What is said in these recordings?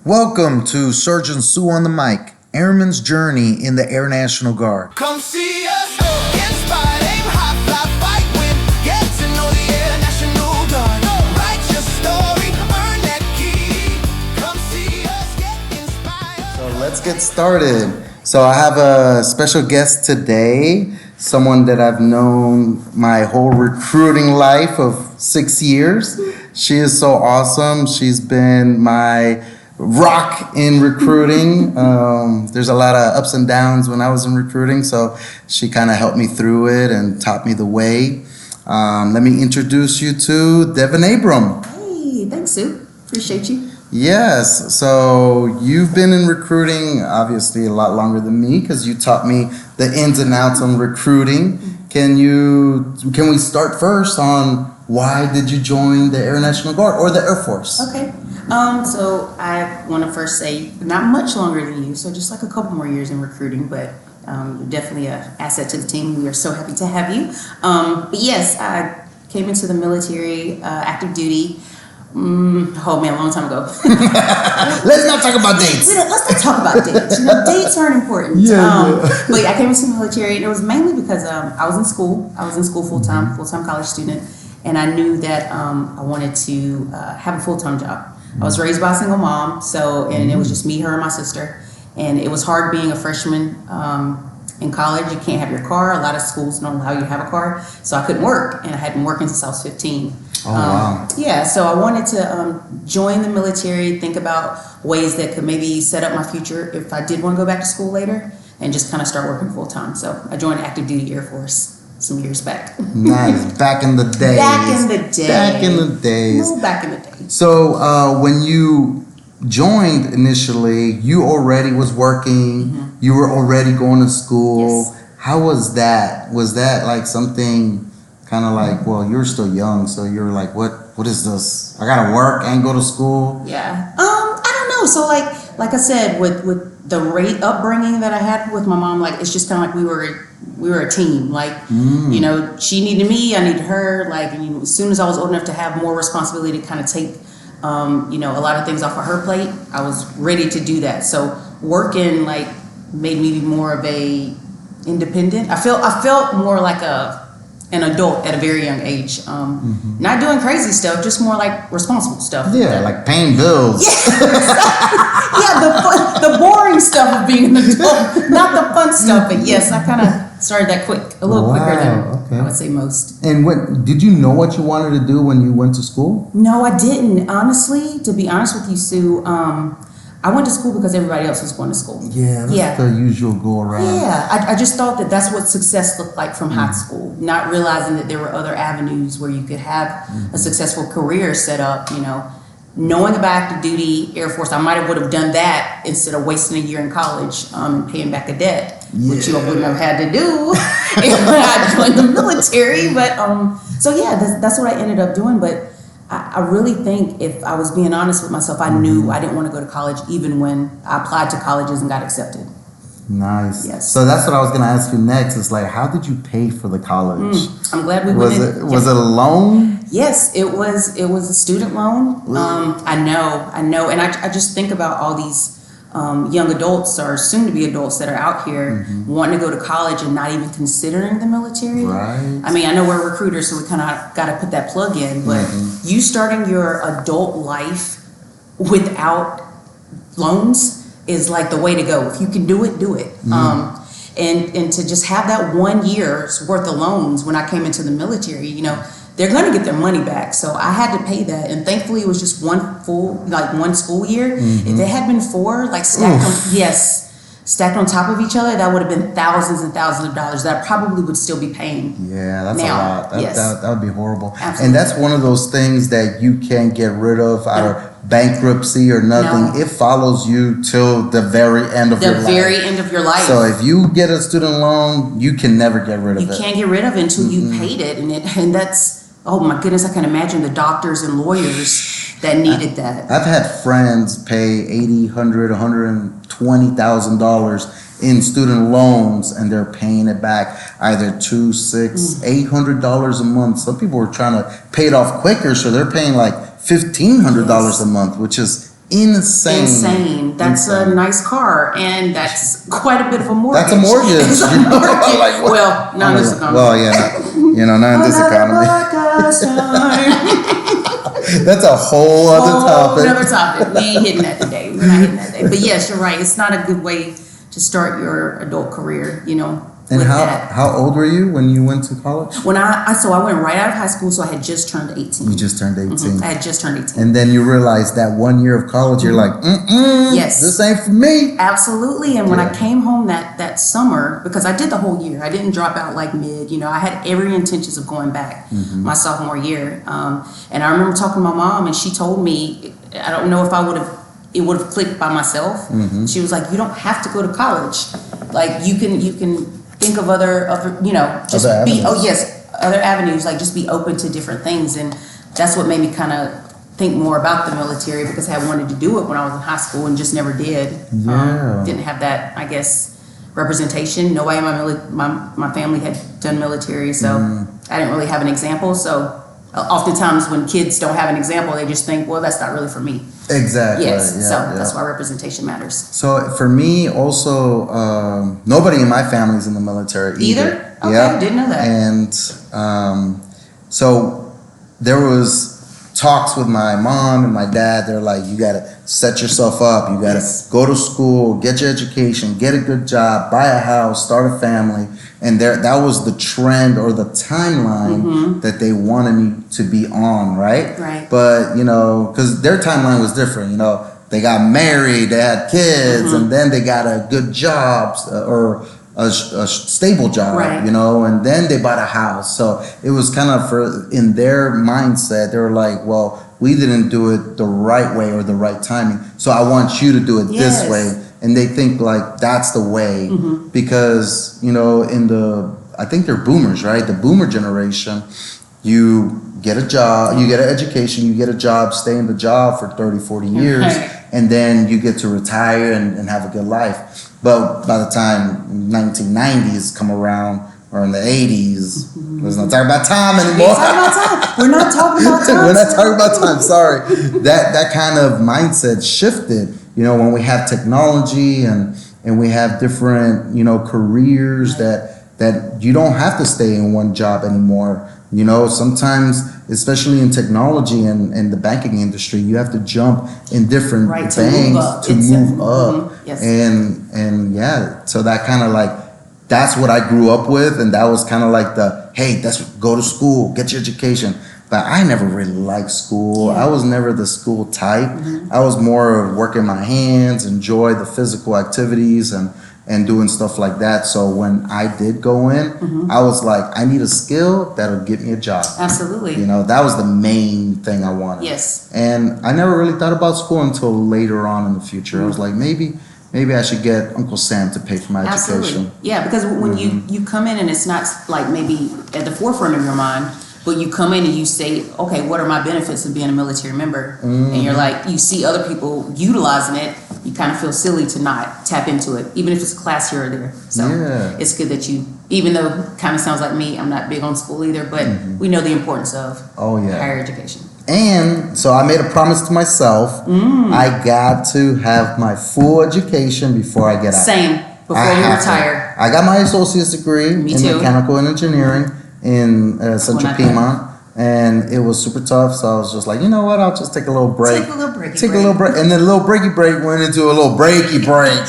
Welcome to Sergeant Sue on the mic, Airmen's journey in the Air National Guard. Come see us, inspired, aim high, fly, fight, win, get to know the Air National Guard. Write your story, earn that key. Come see us, get inspired. So let's get started. So I have a special guest today, someone that I've known my whole recruiting life of 6 years. She is so awesome. She's been my rock in recruiting. There's a lot of ups and downs when I was in recruiting, so she kind of helped me through it and taught me the way. Let me introduce you to DeVan Abram. Hey, thanks, Sue. Appreciate you. Yes, so you've been in recruiting obviously a lot longer than me because you taught me the ins and outs on recruiting. Can we start first on why did you join the Air National Guard or the Air Force? Okay. So I want to first say not much longer than you, so just like a couple more years in recruiting, but you're definitely an asset to the team. We are so happy to have you. But yes, I came into the military, active duty. A long time ago. Let's not talk about dates. Let's not talk about dates. Dates aren't important. But I came into the military, and it was mainly because I was in school. I was in school full-time college student, and I knew that I wanted to have a full-time job. I was raised by a single mom, and it was just me, her, and my sister. And it was hard being a freshman in college. You can't have your car. A lot of schools don't allow you to have a car. So I couldn't work, and I hadn't been working since I was 15. Oh, wow. Yeah, so I wanted to join the military, think about ways that could maybe set up my future if I did want to go back to school later, and just kind of start working full-time. So I joined active duty Air Force some years back. Nice. Back in the days. Back in the days. Back in the days. So when you joined initially, you already was working. Mm-hmm. You were already going to school. Yes. How was that? Was that like something kind of like, well, you're still young, so you're like, what is this? I gotta work and go to school? Yeah. I don't know. So like I said, with the upbringing that I had with my mom, like it's just kind of like we were a team. Like, she needed me, I needed her. Like, as soon as I was old enough to have more responsibility to kind of take, a lot of things off of her plate, I was ready to do that. So working like made me more of a independent. I felt more like an adult at a very young age. Not doing crazy stuff, just more like responsible stuff. Yeah, like paying bills. Yeah, the boring stuff of being an adult, not the fun stuff. But yes, I kind of started that a little quicker than I would say most. And did you know what you wanted to do when you went to school? No, I didn't. Honestly, to be honest with you, Sue, I went to school because everybody else was going to school. Yeah, that's the usual go around. Yeah, I just thought that that's what success looked like from high school, not realizing that there were other avenues where you could have a successful career set up, Knowing about active duty Air Force, I would have done that instead of wasting a year in college and paying back a debt, which you wouldn't have had to do if I joined the military. But that's what I ended up doing. But I really think, if I was being honest with myself, I knew I didn't want to go to college even when I applied to colleges and got accepted. Nice. Yes. So that's what I was going to ask you next. Is like, how did you pay for the college? I'm glad we went in. Was it a loan? Yes, it was a student loan. I know. And I just think about all these young adults or soon to be adults that are out here wanting to go to college and not even considering the military. Right. I mean, I know we're recruiters, so we kind of got to put that plug in, but you starting your adult life without loans is like the way to go. If you can do it, do it. And to just have that 1 year's worth of loans when I came into the military, they're going to get their money back. So I had to pay that. And thankfully it was just one school year. If it had been 4, like stacked on top of each other, that would have been thousands and thousands of dollars that I probably would still be paying. Yeah, that's now. a lot. That would be horrible. Absolutely. And that's one of those things that you can't get rid of out of bankruptcy or nothing. No. It follows you till the very end of your life. The very end of your life. So if you get a student loan, you can never get rid of it. You can't get rid of it until you paid it. And that's, oh my goodness, I can imagine the doctors and lawyers that needed that. I've had friends pay $80,000, $100,000, $120,000 in student loans, and they're paying it back either $200, $600, $800 a month. Some people were trying to pay it off quicker, so they're paying like $1,500 a month, which is insane. Insane. That's a nice car, and that's quite a bit of a mortgage. That's a mortgage. It's a you know? mortgage. Like, what? Well, not in this economy. Well, yeah, not in this economy. That's a whole other topic. Another topic. We ain't hitting that today. We're not hitting that today. But yes, you're right. It's not a good way to start your adult career, And with how that. how old were you when you went to college? When I went right out of high school, so I had just turned 18. You just turned 18. I had just turned 18. And then you realized that 1 year of college, you're like, Yes. this ain't for me. Absolutely. And when I Yeah. came home that summer, because I did the whole year, I didn't drop out like mid, I had every intentions of going back my sophomore year. And I remember talking to my mom, and she told me, I don't know if it would have clicked by myself. She was like, you don't have to go to college. Like you can think of other just Other be, avenues. other avenues, like just be open to different things. And that's what made me kind of think more about the military, because I wanted to do it when I was in high school and just never did. Yeah. Didn't have that, I guess, representation. Nobody in my family had done military, so I didn't really have an example. So oftentimes when kids don't have an example, they just think, well, that's not really for me. Exactly. Yes, Yeah, so yeah. that's why representation matters. So for me, also, nobody in my family is in the military either. Okay, didn't know that. And so there was talks with my mom and my dad. They're like, you gotta set yourself up. You gotta go to school, get your education, get a good job, buy a house, start a family. And that was the trend or the timeline that they wanted me to be on, right? Right. But, because their timeline was different, they got married, they had kids, and then they got a good job or a stable job, Right. and then they bought a house. So it was kind of in their mindset, they were like, well, we didn't do it the right way or the right timing. So I want you to do it Yes. this way. And they think like that's the way because, I think they're boomers, right? The boomer generation, you get a job, you get an education, you get a job, stay in the job for 30, 40 years, Right. and then you get to retire and have a good life. But by the time 1990s come around, or in the 80s, let's not talk about time anymore. We're not talking about time. We're not talking about time. Sorry. That kind of mindset shifted. When we have technology and we have different careers that you don't have to stay in one job anymore. Sometimes, especially in technology and the banking industry, you have to jump in different Right, to banks move up. to It's move up. Yes. And yeah, so that kind of like that's what I grew up with, and that was kind of like hey, go to school, get your education. But I never really liked school. Yeah. I was never the school type. I was more of working my hands, enjoy the physical activities and doing stuff like that. So when I did go in, I was like, I need a skill that'll get me a job. Absolutely. That was the main thing I wanted. Yes. And I never really thought about school until later on in the future. I was like, maybe I should get Uncle Sam to pay for my Absolutely. education. Yeah, because when you come in and it's not like maybe at the forefront of your mind, but you come in and you say, okay, what are my benefits of being a military member? And you're like, you see other people utilizing it, you kind of feel silly to not tap into it, even if it's a class here or there. So Yeah. it's good that even though it kind of sounds like me, I'm not big on school either, but we know the importance of higher education. And so I made a promise to myself. I got to have my full education before I get out. Same, before I we have to. retire. I got my associate's degree Me in too. mechanical engineering in Central When I Piedmont. And it was super tough, so I was just like, you know what? I'll just take a little break. Take a little breaky Take a little break, and then a little breaky break went into a little breaky break.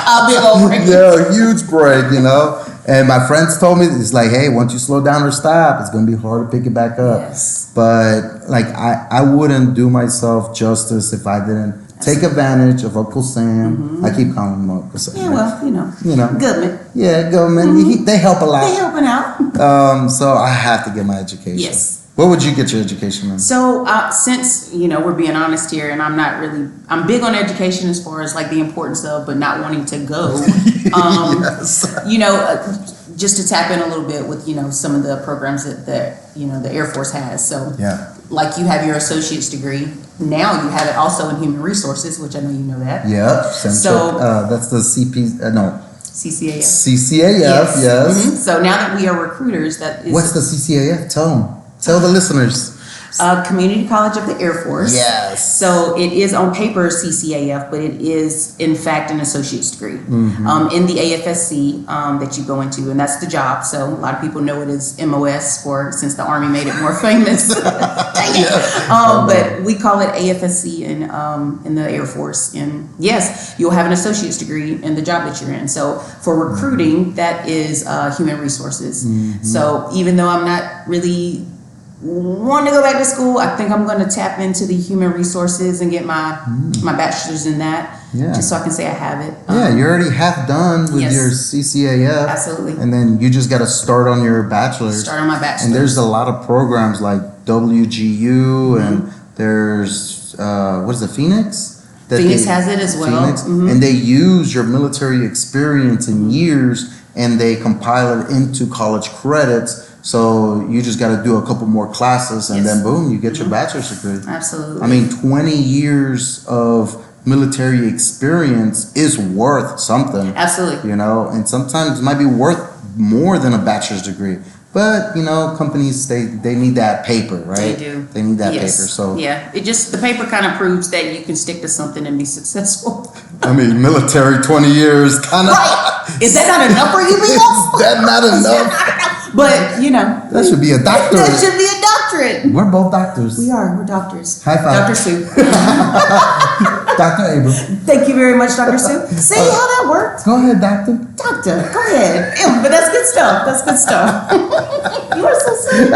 I'll be over it. Yeah, a huge break, And my friends told me, it's like, hey, once you slow down or stop, it's gonna be hard to pick it back up. Yes. But like, I wouldn't do myself justice if I didn't take advantage of Uncle Sam. I keep calling him Uncle Sam. Yeah, well, Goodman. Yeah, government. They help a lot. They helping out. So I have to get my education. Yes. What would you get your education in? So since, we're being honest here, and I'm big on education as far as like the importance of, but not wanting to go. Yes. Just to tap in a little bit with, some of the programs that the Air Force has. So Yeah. like you have your associate's degree. Now you have it also in human resources, which I know you know that. Yep. So- that's the CCAF. CCAF. Yes. So now that we are recruiters, that is. What's the CCAF? Tell them. Tell the listeners. Community College of the Air Force. Yes. So it is on paper CCAF, but it is in fact an associate's degree in the AFSC that you go into, and that's the job. So a lot of people know it as MOS since the Army made it more famous. Dang it. But we call it AFSC in the Air Force. And yes, you'll have an associate's degree in the job that you're in. So for recruiting, that is human resources. So even though I'm not really wanting to go back to school, I think I'm going to tap into the human resources and get my bachelor's in that, just so I can say I have it. You're already half done with your CCAF. Absolutely. And then you just got to start on your bachelor's. Start on my bachelor's. And there's a lot of programs like WGU and there's, what is it, Phoenix? Phoenix has it as well. Phoenix, and they use your military experience and years and they compile it into college credits. So you just got to do a couple more classes and then boom, you get your bachelor's degree. Absolutely. I mean, 20 years of military experience is worth something. Absolutely. You know, and sometimes it might be worth more than a bachelor's degree. But, you know, companies, they need that paper, right? They do. They need that paper. So yeah, the paper kind of proves that you can stick to something and be successful. I mean, military 20 years kind of. Right. Is that not enough for you, people? Is that not enough? But, you know. That should be a doctorate. That should be a doctorate. We're both doctors. We're doctors. High five. Dr. Sue. Dr. Abram. Thank you very much, Dr. Sue. See how that worked? Go ahead, doctor. Doctor, go ahead. Ew, but that's good stuff. That's good stuff. You are so sweet.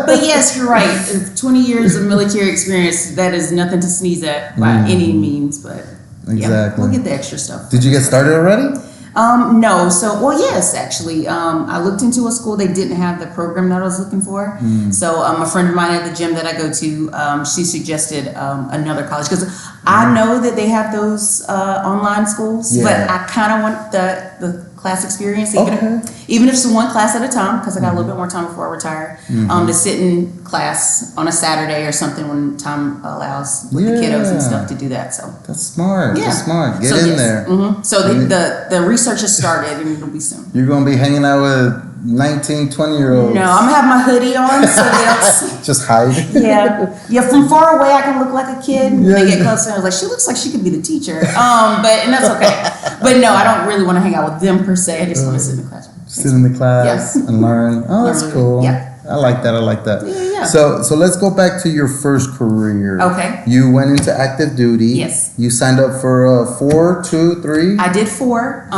But yes, you're right. 20 years of military experience, that is nothing to sneeze at by any means. But yeah, we'll get the extra stuff. Did you get started already? No. So, well, yes, actually. I looked into a school. They didn't have the program that I was looking for. So, a friend of mine at the gym that I go to, she suggested another college because I know that they have those online schools, but I kind of want the class experience, even if it's one class at a time, because I got a little bit more time before I retire, to sit in class on a Saturday or something when time allows with the kiddos and stuff to do that. So that's smart. Yeah. That's smart. Get So, in yes. there. So the research has started and it'll be soon. You're going to be hanging out with 19, 20-year-olds. No, I'm gonna have my hoodie on so they don't see. Just hide. Yeah. From far away, I can look like a kid. When they get closer, I was like, she looks like she could be the teacher. And that's okay. But no, I don't really want to hang out with them per se. I just want to sit in the classroom. Sit in the class and learn. Oh, that's cool. Yeah. I like that. Yeah. So let's go back to your first career. Okay. You went into active duty. Yes. You signed up for 4, 2, 3. I did 4.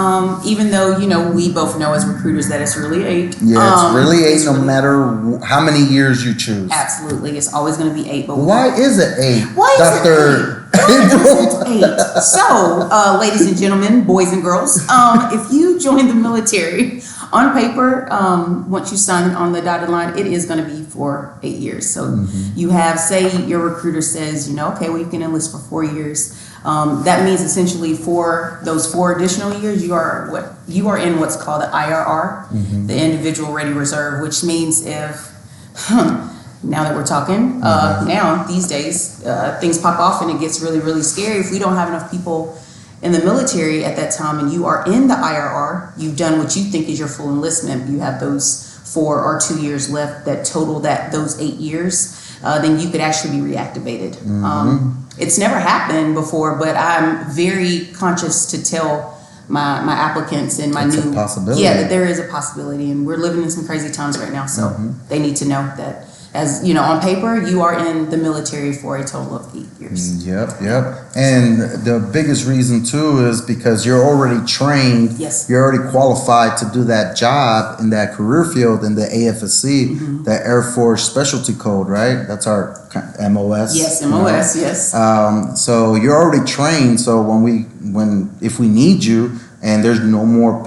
Even though we both know as recruiters that it's really 8. Yeah, it's really 8 no matter how many years you choose. Absolutely, it's always going to be 8. But why is it 8? Why Dr. is it 8? So, ladies and gentlemen, boys and girls, if you join the military, on paper, once you sign on the dotted line, it is going to be for 8 years. So you have, say your recruiter says, okay, well, you can enlist for 4 years. That means essentially for those 4 additional years, you are in what's called the IRR, the Individual Ready Reserve, which means if now that we're talking, now these days, things pop off and it gets really, really scary. If we don't have enough people in the military at that time and you are in the IRR, you've done what you think is your full enlistment, you have those 4 or 2 years left that total those 8 years, then you could actually be reactivated. It's never happened before, but I'm very conscious to tell my applicants and my new possibility. That there is a possibility, and we're living in some crazy times right now, so they need to know that. As on paper, you are in the military for a total of 8 years. Yep. And the biggest reason too is because you're already trained. Yes. You're already qualified to do that job in that career field in the AFSC, the Air Force Specialty Code, right? That's our MOS. Yes, MOS. Yes. So you're already trained. So if we need you, and there's no more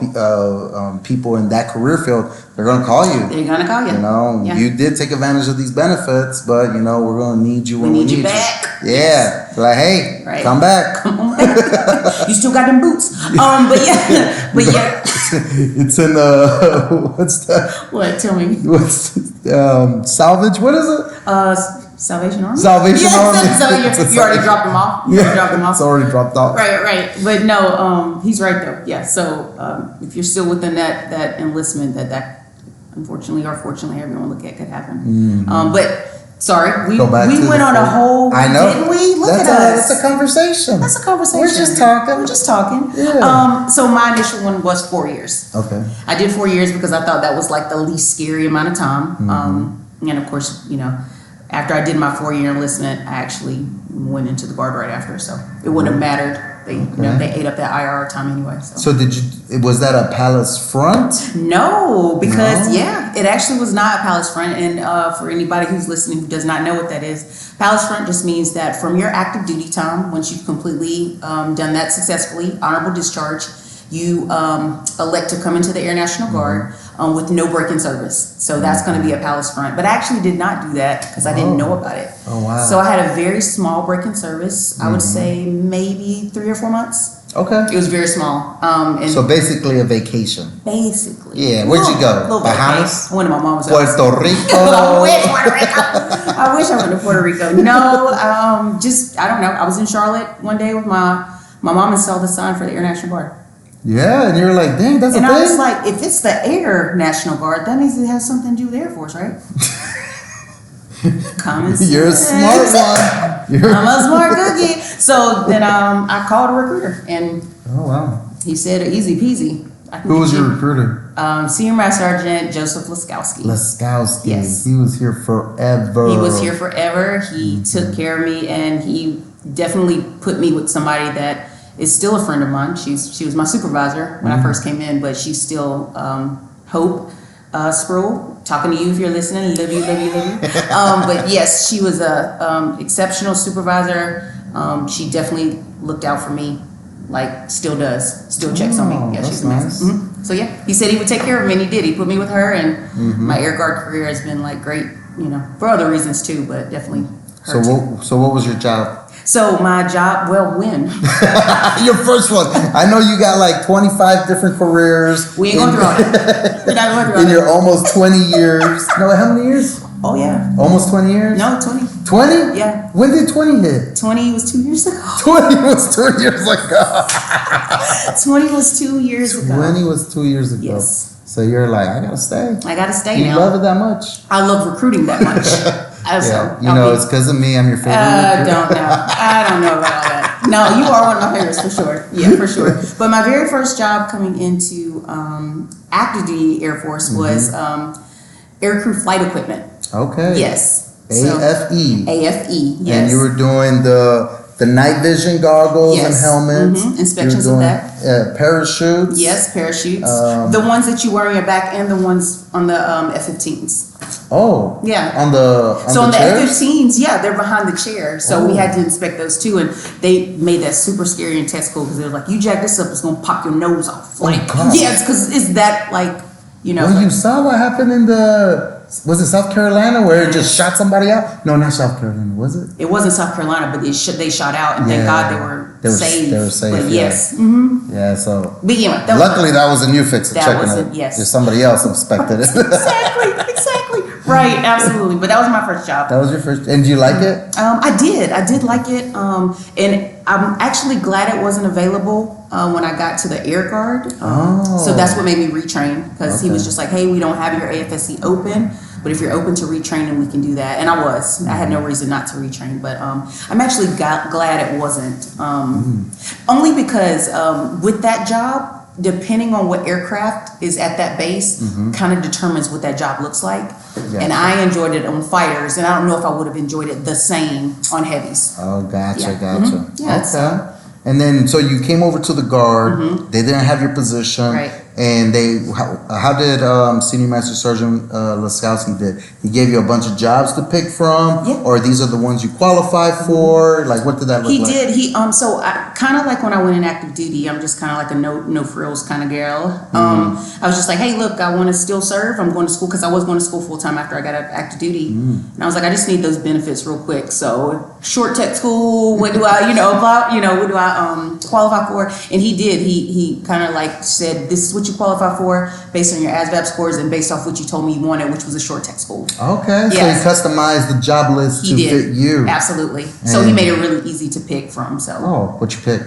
people in that career field, they're going to call you. They're going to call you. You did take advantage of these benefits, but, we're going to need you when we need you. Back. Yeah. Like, hey, come back. Come on back. You still got them boots. But yeah. It's in, what's that? What? Tell me. What's, salvage? What is it? Salvation Army? Salvation Army. So you already dropped them off? It's already dropped off. Right. But no, he's right though. Yeah, so if you're still within that enlistment, that unfortunately or fortunately, everyone look at could happen. But Sorry, we Go back to went the on a four- whole. I know. Didn't we? Look That's at us. That's a conversation. That's a conversation. We're just talking. We're just talking. Yeah. So my initial one was 4 years. Okay. I did 4 years because I thought that was like the least scary amount of time. Mm-hmm. And of course, you know, after I did my 4-year enlistment, I actually went into the Guard right after. So it wouldn't have mattered. They, you know, Okay. they ate up that IR time anyway. So was that a palace front? No, because No? yeah, it actually was not a palace front. And for anybody who's listening who does not know what that is, palace front just means that from your active duty time, once you've completely done that successfully, honorable discharge, you elect to come into the Air National Guard with no break-in service. So that's going to be a palace front. But I actually did not do that because I didn't know about it. Oh, wow. So I had a very small break-in service. I would say maybe 3 or 4 months. Okay. It was very small. And So basically a vacation. basically. Yeah, where'd you go? Little Bahamas? I went to my mom's house. Puerto Rico? I wish Puerto Rico. I wish I went to Puerto Rico. No, just I don't know. I was in Charlotte one day with my mom and saw the sign for the Air National Guard. Yeah, and you're like, dang, that's And a thing? I was like, if it's the Air National Guard, that means it has something to do with the Air Force, right? Common sense. You're a smart one. I'm a smart cookie. So then I called a recruiter and Oh, wow. he said, easy peasy. I can Who was get your you." recruiter? Senior Master Sergeant Joseph Laskowski. Laskowski. Yes. He was here forever. He was here forever. He took care of me, and he definitely put me with somebody that is still a friend of mine. She was my supervisor when I first came in, but she's still Hope Sproul. Talking to you if you're listening. Love you, love you, love you. But yes, she was a exceptional supervisor. She definitely looked out for me. Like still does, still checks on me. Yeah, that's she's amazing. nice. So yeah, he said he would take care of me, and he did. He put me with her, and my Air Guard career has been like great, you know, for other reasons too, but definitely her too. So what was your job? So my job, well, when Your first one. I know you got like 25 different careers. we ain't going through all that. We're not going through all In your that. almost 20 years. No, how many years? Oh yeah, Almost 20 years? no 20. 20? Yeah. When did 20 hit? 20 was 2 years ago. 20 was 2 years ago. 20 was 2 years ago. 20 was 2 years ago. Yes. So you're like, I gotta stay. I gotta stay You now. love it that much? I love recruiting that much. Yeah. You know, it's because of me. I'm your favorite. I recruiter. don't know. I don't know about all that. No, you are one of my favorites for sure. Yeah, for sure. But my very first job coming into active duty Air Force was aircrew flight equipment. Okay. Yes. So, AFE. AFE. Yes. And you were doing the night vision goggles and Yes. helmets. Inspections You were of doing, parachutes. Yes, parachutes. The ones that you wear on your back and the ones on the F-15s. Oh. Yeah. On the So on the chairs? F-15s, yeah, they're behind the chair. So we Oh. had to inspect those too, and they made that super scary and tech school because they were like, "You jack this up, it's gonna pop your nose off." Like, God. yeah, it's because it's that like, you know. Well, like- you saw what happened in was it South Carolina where it just shot somebody out? No, not South Carolina, was it? It wasn't South Carolina, but they shot out, and thank Yeah. God they were saved. They were safe. But yeah. yes, Yeah, so. but yeah, that was- Luckily, that wasn't you fixing That checking wasn't- it. yes. Just somebody else inspected it. exactly, right, absolutely. But that was my first job. That was your first. And do you like it? I did like it, and I'm actually glad it wasn't available when I got to the Air Guard. Oh. So that's what made me retrain because he was Okay. just like, "Hey, we don't have your AFSC open, but if you're open to retraining, we can do that." And I was. I had no reason not to retrain, but I'm actually glad it wasn't. Only because with that job, depending on what aircraft is at that base, kind of determines what that job looks like. Yeah. And I enjoyed it on fighters, and I don't know if I would have enjoyed it the same on heavies. Oh, gotcha, Yeah. gotcha. Yeah, Okay. And then, so you came over to the Guard. They didn't have your position. Right. And how did Senior Master Sergeant Laskowski did? He gave you a bunch of jobs to pick from? Yeah. Or these are the ones you qualify for? Like, what did that look He like? did. So I kind of like when I went in active duty, I'm just kind of like a no frills kind of girl. I was just like, hey, look, I want to still serve. I'm going to school because I was going to school full time after I got out of active duty, and I was like, I just need those benefits real quick. So short tech school, what do I, apply? What do I qualify for? And he did. He kind of like said, this is what you qualify for based on your ASVAB scores and based off what you told me you wanted, which was a short tech school. Okay, Yes. so he customized the job list He to did. fit you. Absolutely. So he And- made it really easy to pick from. So. Oh, what you pick?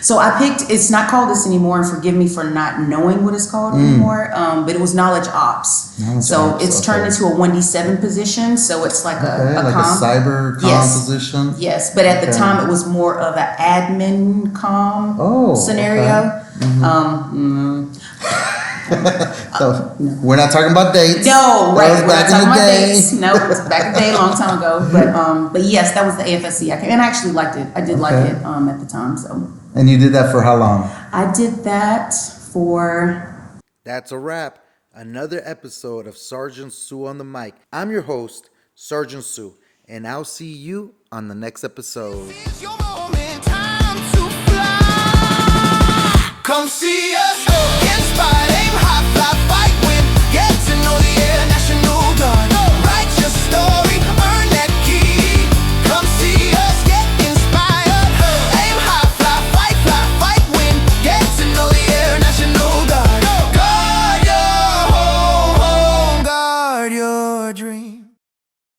So I picked, it's not called this anymore, and forgive me for not knowing what it's called anymore, but it was Knowledge Ops. It's turned into a 1D7 position, so it's like a like comm. a cyber comm position? Yes, but at the time it was more of an admin comm scenario. So we're not talking about dates. No, right. We're not talking about dates. No, it was back in the day, a long time ago. But yes, that was the AFSC. And I actually liked it. I did like it at the time. So. And you did that for how long? I did that for. That's a wrap. Another episode of Sergeant Sue on the mic. I'm your host, Sergeant Sue, and I'll see you on the next episode. It's your moment, time to fly. Come see us, inspired.